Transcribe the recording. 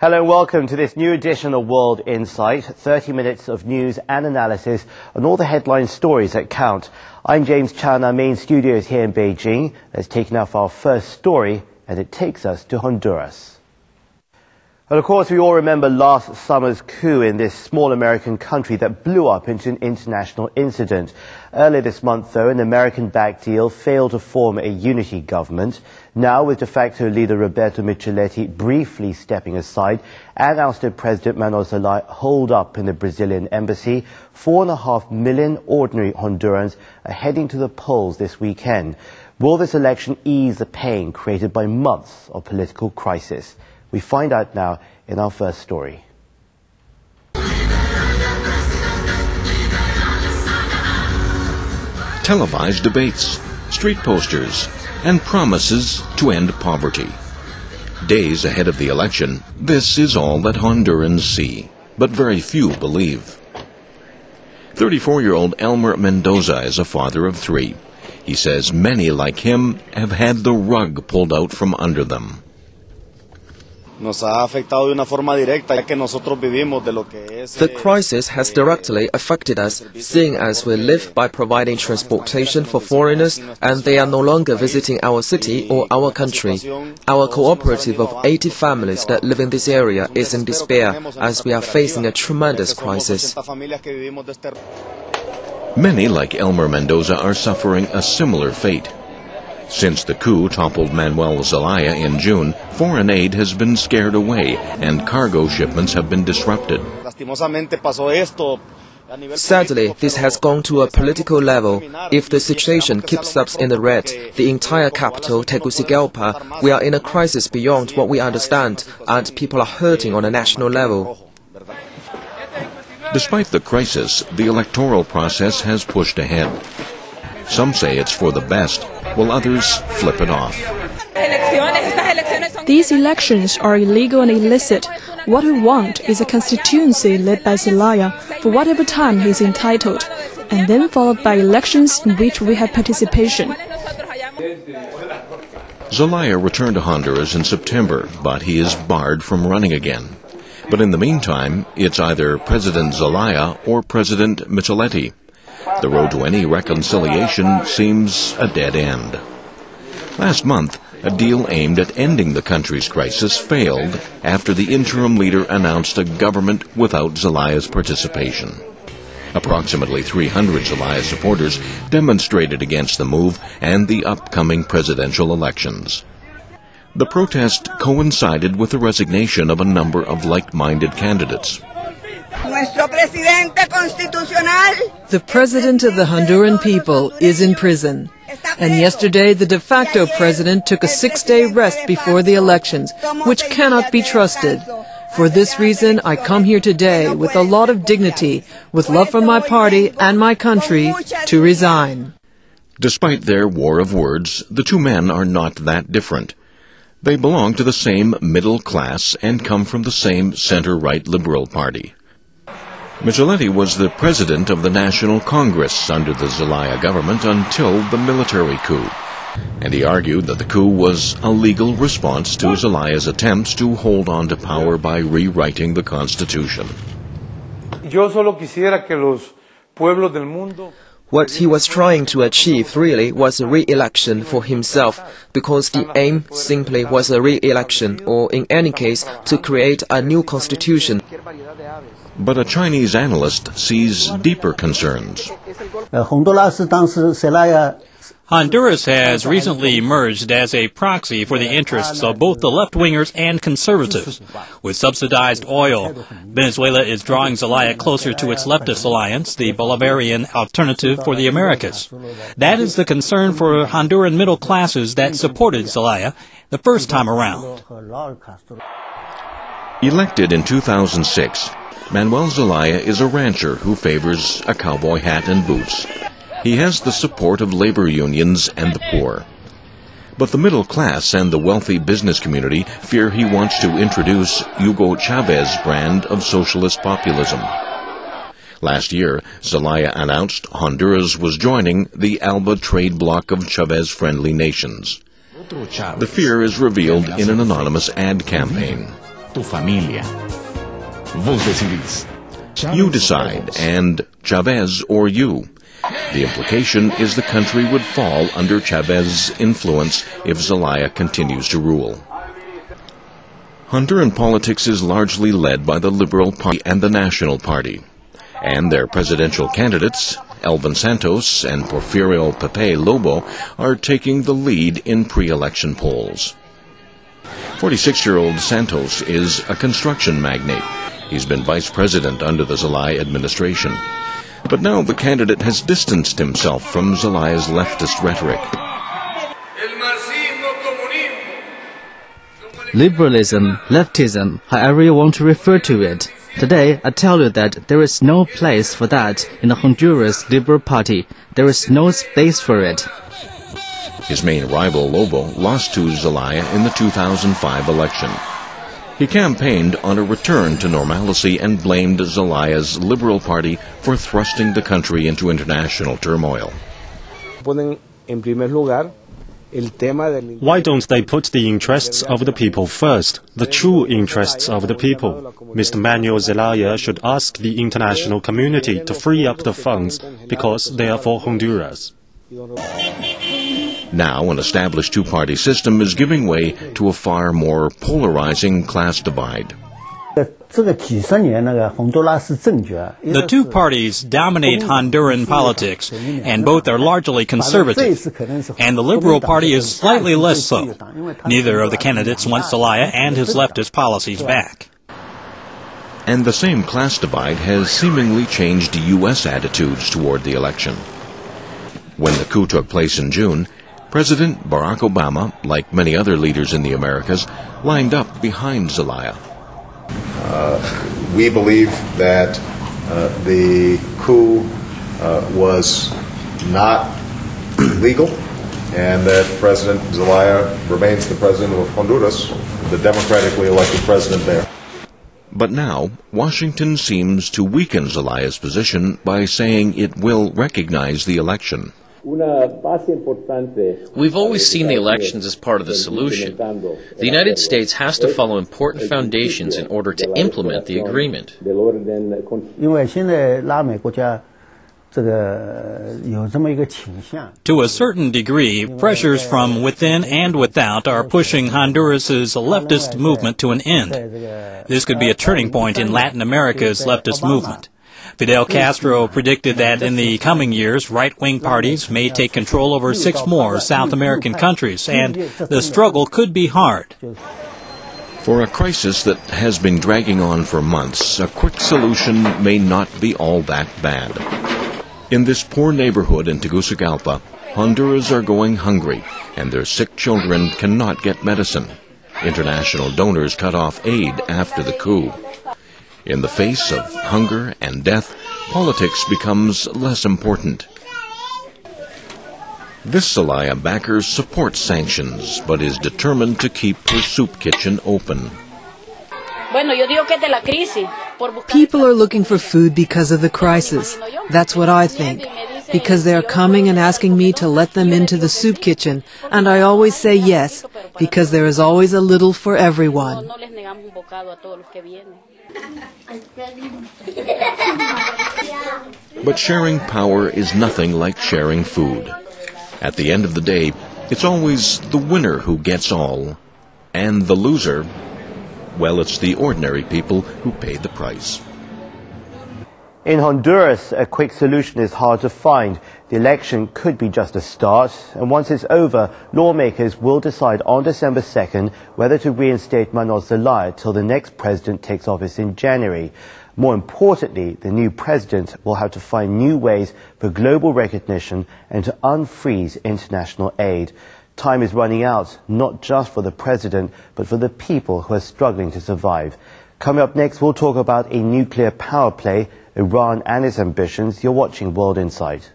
Hello and welcome to this new edition of World Insight, 30 minutes of news and analysis on all the headline stories that count. I'm James Chan, our main studio is here in Beijing. Let's take now for our first story, and it takes us to Honduras. Well, of course, we all remember last summer's coup in this small American country that blew up into an international incident. Earlier this month, though, an American-backed deal failed to form a unity government. Now, with de facto leader Roberto Micheletti briefly stepping aside and ousted President Manuel Zelaya holed up in the Brazilian embassy, 4.5 million ordinary Hondurans are heading to the polls this weekend. Will this election ease the pain created by months of political crisis? We find out now in our first story. Televised debates, street posters, and promises to end poverty. Days ahead of the election, this is all that Hondurans see, but very few believe. 34-year-old Elmer Mendoza is a father of 3. He says many like him have had the rug pulled out from under them. The crisis has directly affected us, seeing as we live by providing transportation for foreigners and they are no longer visiting our city or our country. Our cooperative of 80 families that live in this area is in despair as we are facing a tremendous crisis. Many, like Elmer Mendoza, are suffering a similar fate. Since the coup toppled Manuel Zelaya in June, foreign aid has been scared away and cargo shipments have been disrupted. Sadly, this has gone to a political level. If the situation keeps us in the red, the entire capital, Tegucigalpa, we are in a crisis beyond what we understand, and people are hurting on a national level. Despite the crisis, the electoral process has pushed ahead. Some say it's for the best, while others flip it off. These elections are illegal and illicit. What we want is a constituency led by Zelaya for whatever time he is entitled, and then followed by elections in which we have participation. Zelaya returned to Honduras in September, but he is barred from running again. But in the meantime, it's either President Zelaya or President Micheletti. The road to any reconciliation seems a dead end. Last month, a deal aimed at ending the country's crisis failed after the interim leader announced a government without Zelaya's participation. Approximately 300 Zelaya supporters demonstrated against the move and the upcoming presidential elections. The protest coincided with the resignation of a number of like-minded candidates. The president of the Honduran people is in prison, and yesterday the de facto president took a 6-day rest before the elections, which cannot be trusted. For this reason, I come here today with a lot of dignity, with love for my party and my country, to resign. Despite their war of words, the two men are not that different. They belong to the same middle class and come from the same center-right Liberal Party. Micheletti was the president of the National Congress under the Zelaya government until the military coup, and he argued that the coup was a legal response to Zelaya's attempts to hold on to power by rewriting the Constitution. What he was trying to achieve really was a re-election for himself, because the aim simply was a re-election, or in any case, to create a new constitution. But a Chinese analyst sees deeper concerns. Honduras has recently emerged as a proxy for the interests of both the left-wingers and conservatives. With subsidized oil, Venezuela is drawing Zelaya closer to its leftist alliance, the Bolivarian Alternative for the Americas. That is the concern for Honduran middle classes that supported Zelaya the first time around. Elected in 2006, Manuel Zelaya is a rancher who favors a cowboy hat and boots. He has the support of labor unions and the poor. But the middle class and the wealthy business community fear he wants to introduce Hugo Chavez's brand of socialist populism. Last year, Zelaya announced Honduras was joining the ALBA trade bloc of Chavez-friendly nations. The fear is revealed in an anonymous ad campaign. tu familia. Vos decidís. You decide, and Chavez or you. The implication is the country would fall under Chavez's influence if Zelaya continues to rule. Honduran politics is largely led by the Liberal Party and the National Party, and their presidential candidates, Elvin Santos and Porfirio Pepe Lobo, are taking the lead in pre-election polls. 46-year-old Santos is a construction magnate. He's been vice president under the Zelaya administration. But now the candidate has distanced himself from Zelaya's leftist rhetoric. Liberalism, leftism, however you want to refer to it. Today, I tell you that there is no place for that in the Honduras Liberal Party. There is no space for it. His main rival, Lobo, lost to Zelaya in the 2005 election. He campaigned on a return to normalcy and blamed Zelaya's Liberal Party for thrusting the country into international turmoil. Why don't they put the interests of the people first, the true interests of the people? Mr. Manuel Zelaya should ask the international community to free up the funds because they are for Honduras. Now, an established two-party system is giving way to a far more polarizing class divide. The two parties dominate Honduran politics, and both are largely conservative, and the Liberal Party is slightly less so. Neither of the candidates wants Zelaya and his leftist policies back. And the same class divide has seemingly changed U.S. attitudes toward the election. When the coup took place in June, President Barack Obama, like many other leaders in the Americas, lined up behind Zelaya. We believe that the coup was not legal and that President Zelaya remains the president of Honduras, the democratically elected president there. But now, Washington seems to weaken Zelaya's position by saying it will recognize the election. We've always seen the elections as part of the solution. The United States has to follow important foundations in order to implement the agreement. To a certain degree, pressures from within and without are pushing Honduras's leftist movement to an end. This could be a turning point in Latin America's leftist movement. Fidel Castro predicted that in the coming years, right-wing parties may take control over 6 more South American countries, and the struggle could be hard. For a crisis that has been dragging on for months, a quick solution may not be all that bad. In this poor neighborhood in Tegucigalpa, Hondurans are going hungry, and their sick children cannot get medicine. International donors cut off aid after the coup. In the face of hunger and death, politics becomes less important. This Zelaya backer supports sanctions, but is determined to keep her soup kitchen open. People are looking for food because of the crisis. That's what I think. Because they are coming and asking me to let them into the soup kitchen, and I always say yes, because there is always a little for everyone. But sharing power is nothing like sharing food. At the end of the day, it's always the winner who gets all, and the loser, well, it's the ordinary people who pay the price. In Honduras, a quick solution is hard to find. The election could be just a start, and once it's over, lawmakers will decide on December 2nd whether to reinstate Manuel Zelaya till the next president takes office in January. More importantly, the new president will have to find new ways for global recognition and to unfreeze international aid. Time is running out, not just for the president, but for the people who are struggling to survive. Coming up next, we'll talk about a nuclear power play, Iran and its ambitions. You're watching World Insight.